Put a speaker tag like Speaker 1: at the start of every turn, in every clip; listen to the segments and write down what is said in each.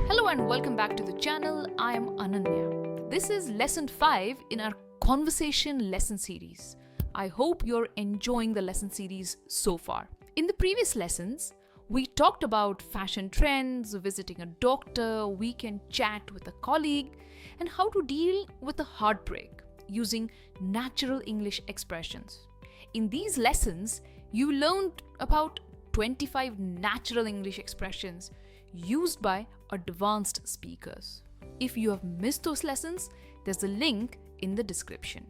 Speaker 1: Hello and welcome back to the channel. I am Ananya. This is lesson 5 in our conversation lesson series. I hope you're enjoying the lesson series so far. In the previous lessons, we talked about fashion trends, visiting a doctor, weekend chat with a colleague, and how to deal with a heartbreak using natural English expressions. In these lessons, you learned about 25 natural English expressions used by advanced speakers. If you have missed those lessons, there's a link in the description.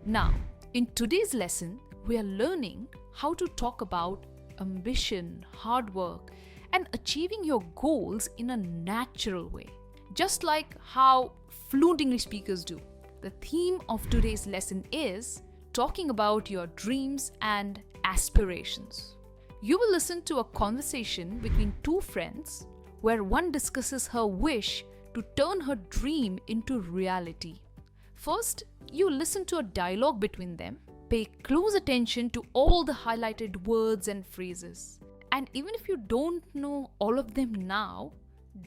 Speaker 1: Now, in today's lesson, we are learning how to talk about ambition, hard work, and achieving your goals in a natural way, just like how fluent English speakers do. The theme of today's lesson is talking about your dreams and aspirations. You will listen to a conversation between two friends where one discusses her wish to turn her dream into reality. First, you listen to a dialogue between them. Pay close attention to all the highlighted words and phrases. And even if you don't know all of them now,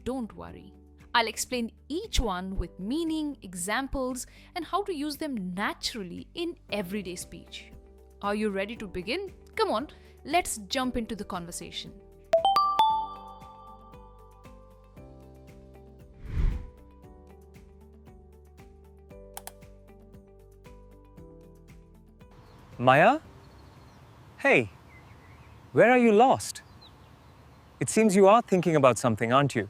Speaker 1: don't worry. I'll explain each one with meaning, examples, and how to use them naturally in everyday speech. Are you ready to begin? Come on, let's jump into the conversation.
Speaker 2: Maya? Hey, where are you lost? It seems you are thinking about something, aren't you?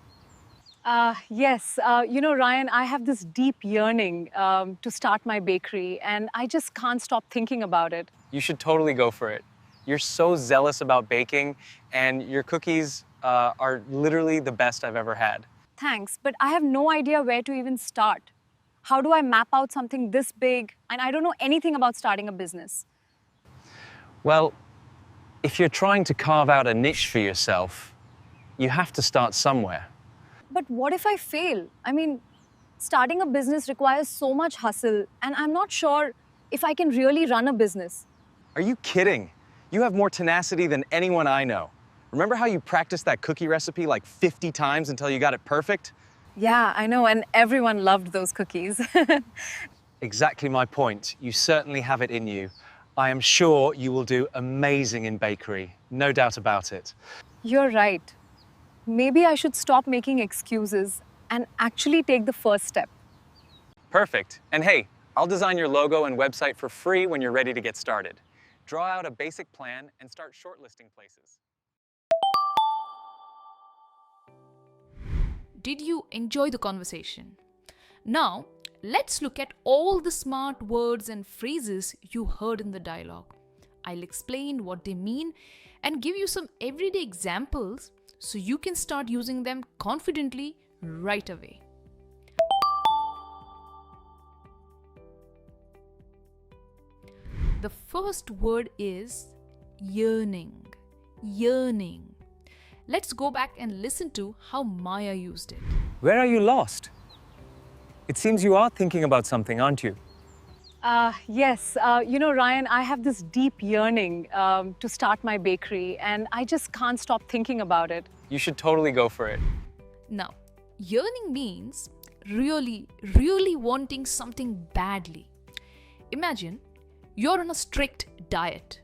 Speaker 3: Yes. Ryan, I have this deep yearning to start my bakery, and I just can't stop thinking about it.
Speaker 2: You should totally go for it. You're so zealous about baking, and your cookies are literally the best I've ever had.
Speaker 3: Thanks, but I have no idea where to even start. How do I map out something this big? And I don't know anything about starting a business.
Speaker 2: Well, if you're trying to carve out a niche for yourself, you have to start somewhere.
Speaker 3: But what if I fail? I mean, starting a business requires so much hustle, and I'm not sure if I can really run a business.
Speaker 2: Are you kidding? You have more tenacity than anyone I know. Remember how you practiced that cookie recipe like 50 times until you got it perfect?
Speaker 3: Yeah, I know, and everyone loved those cookies.
Speaker 2: Exactly my point. You certainly have it in you. I am sure you will do amazing in bakery. No doubt about it.
Speaker 3: You're right. Maybe I should stop making excuses and actually take the first step.
Speaker 2: Perfect. And hey, I'll design your logo and website for free when you're ready to get started. Draw out a basic plan and start shortlisting places.
Speaker 1: Did you enjoy the conversation? Now, let's look at all the smart words and phrases you heard in the dialogue. I'll explain what they mean and give you some everyday examples so you can start using them confidently right away. The first word is yearning. Yearning. Let's go back and listen to how Maya used it.
Speaker 2: Where are you lost? It seems you are thinking about something, aren't you?
Speaker 3: Yes. Ryan, I have this deep yearning to start my bakery, and I just can't stop thinking about it.
Speaker 2: You should totally go for it.
Speaker 1: Now, yearning means really wanting something badly. Imagine you're on a strict diet,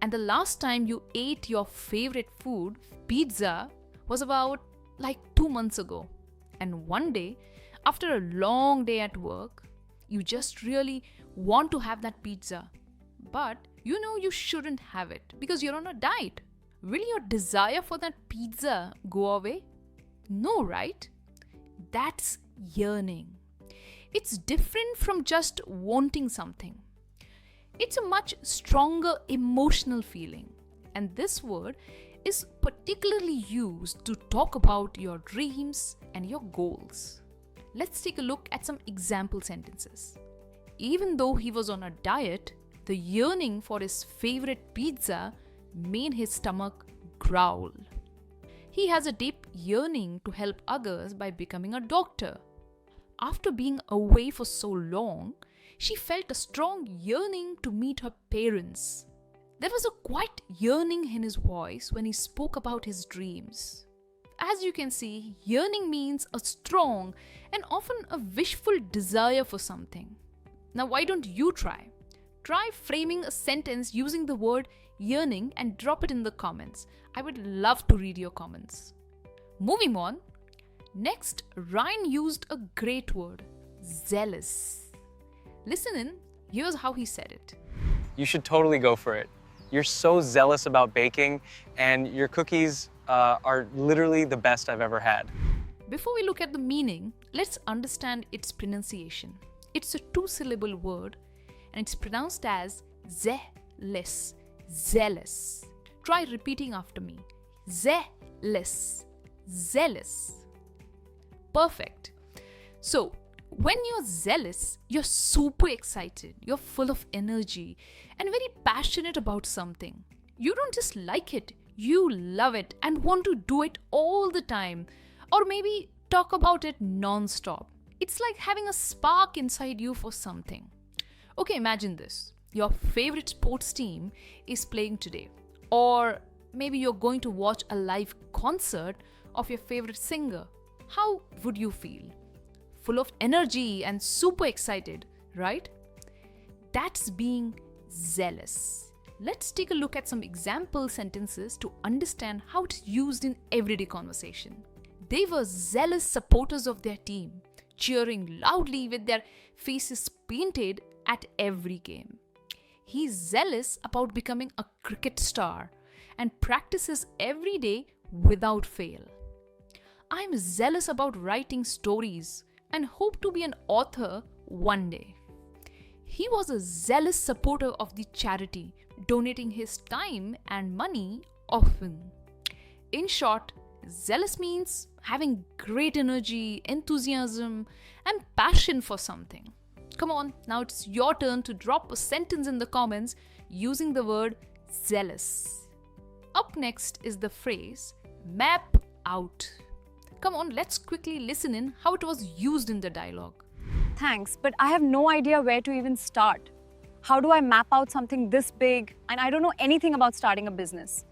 Speaker 1: and the last time you ate your favorite food, pizza, was about 2 months ago. And one day, after a long day at work, you just really want to have that pizza. But you know you shouldn't have it because you're on a diet. Will your desire for that pizza go away? No, right? That's yearning. It's different from just wanting something. It's a much stronger emotional feeling. And this word is particularly used to talk about your dreams and your goals. Let's take a look at some example sentences. Even though he was on a diet, the yearning for his favorite pizza made his stomach growl. He has a deep yearning to help others by becoming a doctor. After being away for so long, she felt a strong yearning to meet her parents. There was a quiet yearning in his voice when he spoke about his dreams. As you can see, yearning means a strong and often a wishful desire for something. Now, why don't you try? Try framing a sentence using the word yearning and drop it in the comments. I would love to read your comments. Moving on. Next, Ryan used a great word, zealous. Listen in, here's how he said it.
Speaker 2: You should totally go for it. You're so zealous about baking, and your cookies are literally the best I've ever had.
Speaker 1: Before we look at the meaning, let's understand its pronunciation. It's a two-syllable word and it's pronounced as zealous, zealous. Try repeating after me. Zealous, zealous. Perfect. So, when you're zealous, you're super excited, you're full of energy and very passionate about something. You don't just like it, you love it and want to do it all the time, or maybe talk about it non-stop. It's like having a spark inside you for something. Okay, imagine this. Your favorite sports team is playing today, or maybe you're going to watch a live concert of your favorite singer. How would you feel? Full of energy and super excited, right? That's being zealous. Let's take a look at some example sentences to understand how it's used in everyday conversation. They were zealous supporters of their team, cheering loudly with their faces painted at every game. He's zealous about becoming a cricket star and practices every day without fail. I'm zealous about writing stories and hope to be an author one day. He was a zealous supporter of the charity, donating his time and money often. In short, zealous means having great energy, enthusiasm, and passion for something. Come on, now it's your turn to drop a sentence in the comments using the word zealous. Up next is the phrase map out. Come on, let's quickly listen in how it was used in the dialogue.
Speaker 3: Thanks, but I have no idea where to even start. How do I map out something this big? And I don't know anything about starting a business.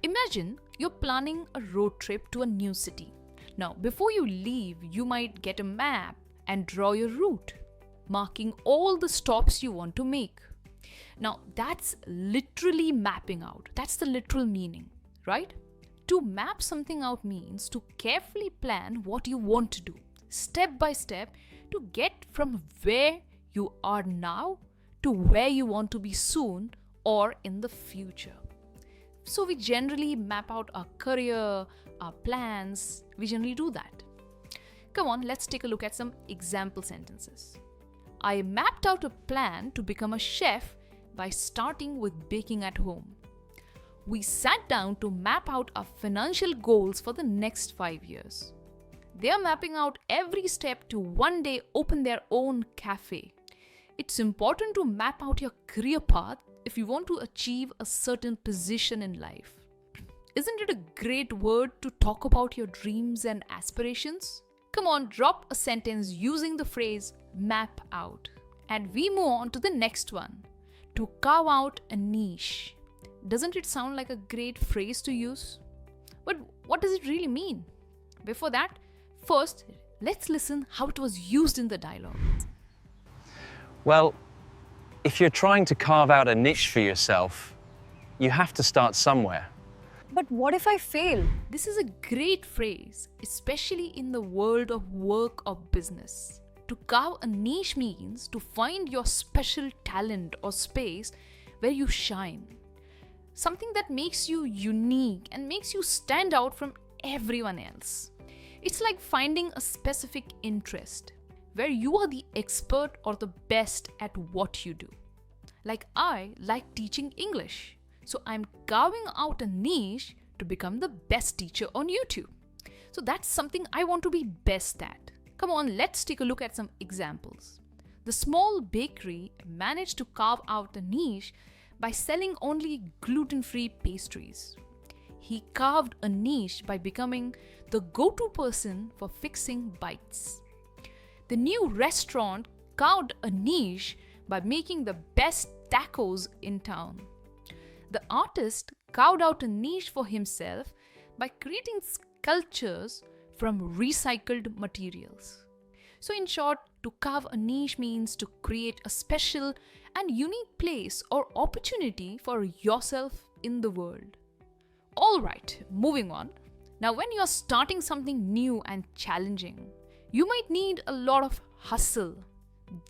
Speaker 1: Imagine you're planning a road trip to a new city. Now, before you leave, you might get a map and draw your route, marking all the stops you want to make. Now, that's literally mapping out. That's the literal meaning, right? To map something out means to carefully plan what you want to do, step by step, to get from where you are now to where you want to be soon or in the future. So we generally map out our career, our plans. We generally do that. Come on, let's take a look at some example sentences. I mapped out a plan to become a chef by starting with baking at home. We sat down to map out our financial goals for the next 5 years. They are mapping out every step to one day open their own cafe. It's important to map out your career path if you want to achieve a certain position in life. Isn't it a great word to talk about your dreams and aspirations? Come on, drop a sentence using the phrase map out. And we move on to the next one, to carve out a niche. Doesn't it sound like a great phrase to use? But what does it really mean? Before that, first, let's listen how it was used in the dialogue.
Speaker 2: Well, if you're trying to carve out a niche for yourself, you have to start somewhere.
Speaker 3: But what if I fail?
Speaker 1: This is a great phrase, especially in the world of work or business. To carve a niche means to find your special talent or space where you shine. Something that makes you unique and makes you stand out from everyone else. It's like finding a specific interest where you are the expert or the best at what you do. Like I like teaching English, so I'm carving out a niche to become the best teacher on YouTube. So that's something I want to be best at. Come on, let's take a look at some examples. The small bakery managed to carve out a niche by selling only gluten-free pastries. He carved a niche by becoming the go-to person for fixing bites. The new restaurant carved a niche by making the best tacos in town. The artist carved out a niche for himself by creating sculptures from recycled materials. So, in short, to carve a niche means to create a special and unique place or opportunity for yourself in the world. Alright, moving on. Now, when you're starting something new and challenging, you might need a lot of hustle.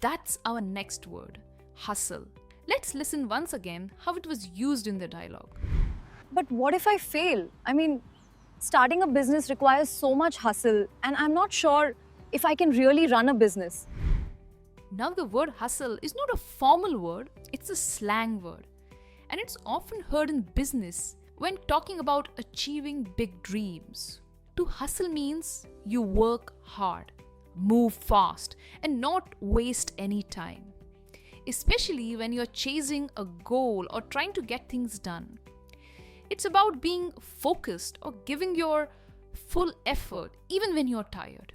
Speaker 1: That's our next word, hustle. Let's listen once again how it was used in the dialogue.
Speaker 3: But what if I fail? I mean, starting a business requires so much hustle, and I'm not sure if I can really run a business.
Speaker 1: Now, the word hustle is not a formal word, it's a slang word. And it's often heard in business when talking about achieving big dreams. To hustle means you work hard, move fast, and not waste any time. Especially when you're chasing a goal or trying to get things done. It's about being focused or giving your full effort even when you're tired.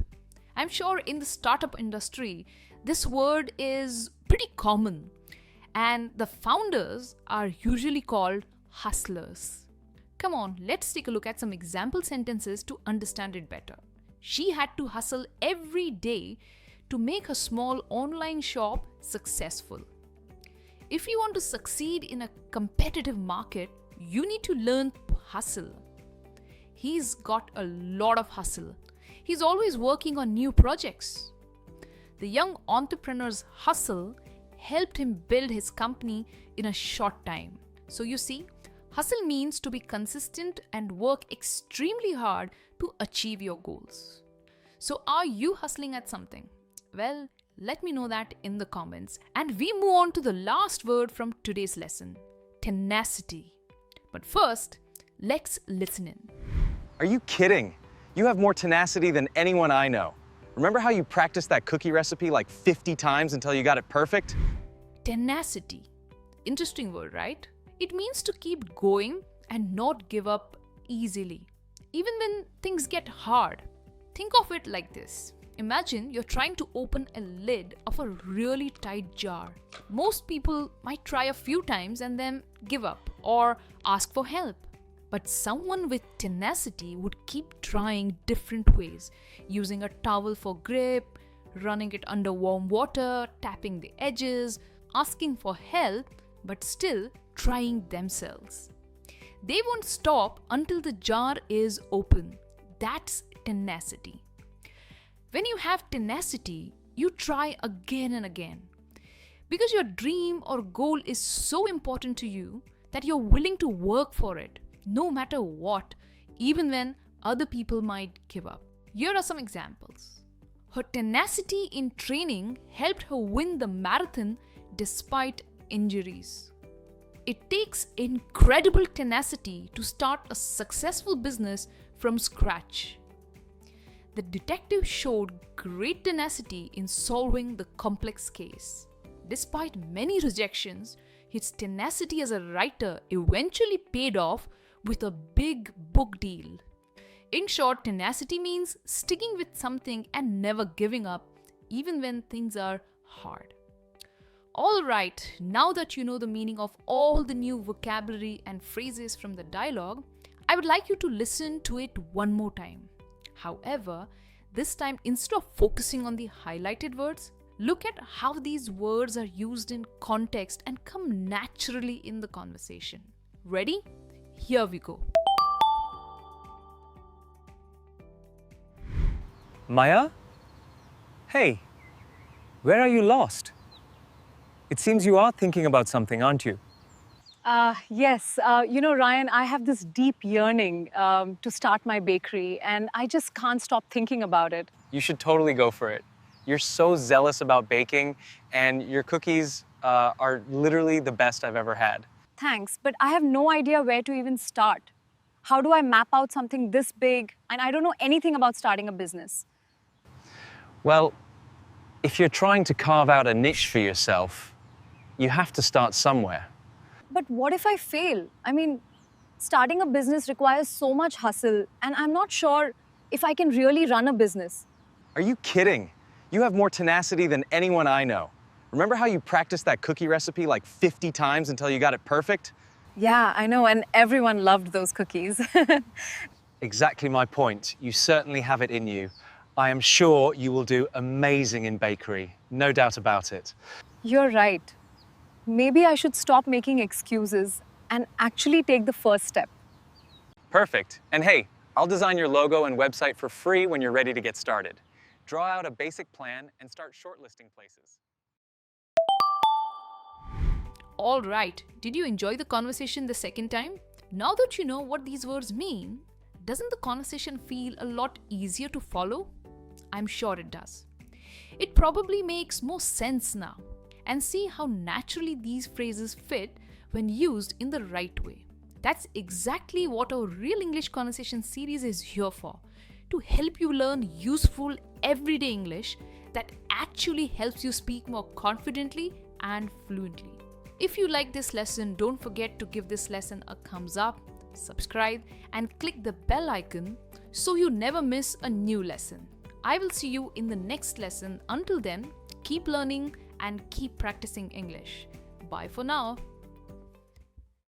Speaker 1: I'm sure in the startup industry, this word is pretty common, and the founders are usually called hustlers. Come on, let's take a look at some example sentences to understand it better. She had to hustle every day to make her small online shop successful. If you want to succeed in a competitive market, you need to learn to hustle. He's got a lot of hustle. He's always working on new projects. The young entrepreneur's hustle helped him build his company in a short time. So you see, hustle means to be consistent and work extremely hard to achieve your goals. So are you hustling at something? Well, let me know that in the comments. And we move on to the last word from today's lesson, tenacity. But first, let's listen in.
Speaker 2: Are you kidding? You have more tenacity than anyone I know. Remember how you practiced that cookie recipe like 50 times until you got it perfect?
Speaker 1: Tenacity. Interesting word, right? It means to keep going and not give up easily, even when things get hard. Think of it like this. Imagine you're trying to open a lid of a really tight jar. Most people might try a few times and then give up or ask for help. But someone with tenacity would keep trying different ways, using a towel for grip, running it under warm water, tapping the edges, asking for help, but still trying themselves. They won't stop until the jar is open. That's tenacity. When you have tenacity, you try again and again. Because your dream or goal is so important to you that you're willing to work for it, no matter what, even when other people might give up. Here are some examples. Her tenacity in training helped her win the marathon despite injuries. It takes incredible tenacity to start a successful business from scratch. The detective showed great tenacity in solving the complex case. Despite many rejections, his tenacity as a writer eventually paid off with a big book deal. In short, tenacity means sticking with something and never giving up, even when things are hard. Alright, now that you know the meaning of all the new vocabulary and phrases from the dialogue, I would like you to listen to it one more time. However, this time instead of focusing on the highlighted words, look at how these words are used in context and come naturally in the conversation. Ready? Here we go.
Speaker 2: Maya? Hey, where are you lost? It seems you are thinking about something, aren't you?
Speaker 3: Yes, Ryan, I have this deep yearning to start my bakery, and I just can't stop thinking about it.
Speaker 2: You should totally go for it. You're so zealous about baking, and your cookies are literally the best I've ever had.
Speaker 3: Thanks, but I have no idea where to even start. How do I map out something this big? And I don't know anything about starting a business.
Speaker 2: Well, if you're trying to carve out a niche for yourself, you have to start somewhere.
Speaker 3: But what if I fail? I mean, starting a business requires so much hustle, and I'm not sure if I can really run a business.
Speaker 2: Are you kidding? You have more tenacity than anyone I know. Remember how you practiced that cookie recipe like 50 times until you got it perfect?
Speaker 3: Yeah, I know, and everyone loved those cookies.
Speaker 2: Exactly my point. You certainly have it in you. I am sure you will do amazing in bakery, no doubt about it.
Speaker 3: You're right. Maybe I should stop making excuses and actually take the first step.
Speaker 2: Perfect. And hey, I'll design your logo and website for free when you're ready to get started. Draw out a basic plan and start shortlisting places.
Speaker 1: All right, did you enjoy the conversation the second time? Now that you know what these words mean, doesn't the conversation feel a lot easier to follow? I'm sure it does. It probably makes more sense now. And see how naturally these phrases fit when used in the right way. That's exactly what our Real English Conversation series is here for, to help you learn useful everyday English that actually helps you speak more confidently and fluently. If you like this lesson, don't forget to give this lesson a thumbs up, subscribe, and click the bell icon so you never miss a new lesson. I will see you in the next lesson. Until then, keep learning and keep practicing English. Bye for now.